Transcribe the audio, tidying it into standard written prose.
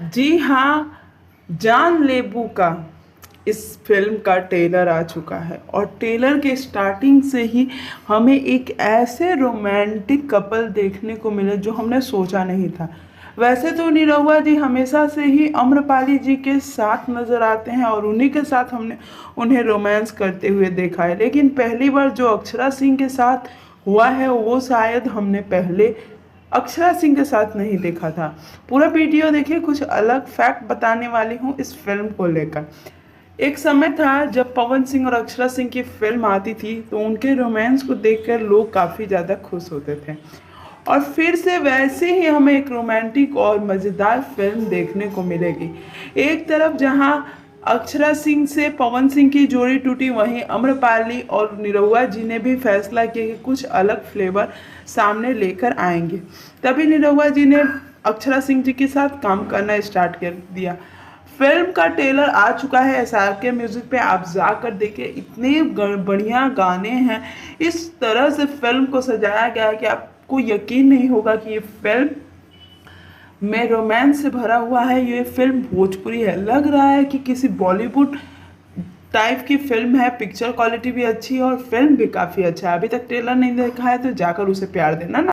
जी हाँ, जानलेबू का इस फिल्म का ट्रेलर आ चुका है और ट्रेलर के स्टार्टिंग से ही हमें एक ऐसे रोमांटिक कपल देखने को मिले जो हमने सोचा नहीं था। वैसे तो निरहुआ जी हमेशा से ही आम्रपाली जी के साथ नज़र आते हैं और उन्हीं के साथ हमने उन्हें रोमांस करते हुए देखा है, लेकिन पहली बार जो अक्षरा सिंह के साथ हुआ है वो शायद हमने पहले अक्षरा सिंह के साथ नहीं देखा था। पूरा वीडियो देखिए, कुछ अलग फैक्ट बताने वाली हूँ इस फिल्म को लेकर। एक समय था जब पवन सिंह और अक्षरा सिंह की फिल्म आती थी तो उनके रोमांस को देखकर लोग काफ़ी ज़्यादा खुश होते थे और फिर से वैसे ही हमें एक रोमांटिक और मज़ेदार फिल्म देखने को मिलेगी। एक तरफ जहां अक्षरा सिंह से पवन सिंह की जोड़ी टूटी, वहीं आम्रपाली और निरहुआ जी ने भी फैसला किया कि कुछ अलग फ्लेवर सामने लेकर आएंगे। तभी निरहुआ जी ने अक्षरा सिंह जी के साथ काम करना स्टार्ट कर दिया। फिल्म का ट्रेलर आ चुका है SRK म्यूजिक पे, आप जाकर देखिए। इतने बढ़िया गाने हैं, इस तरह से फिल्म को सजाया गया है कि आपको यकीन नहीं होगा कि ये फिल्म में रोमांस से भरा हुआ है। ये फिल्म भोजपुरी है, लग रहा है कि किसी बॉलीवुड टाइप की फिल्म है। पिक्चर क्वालिटी भी अच्छी है और फिल्म भी काफ़ी अच्छा है। अभी तक ट्रेलर नहीं देखा है तो जाकर उसे प्यार देना ना।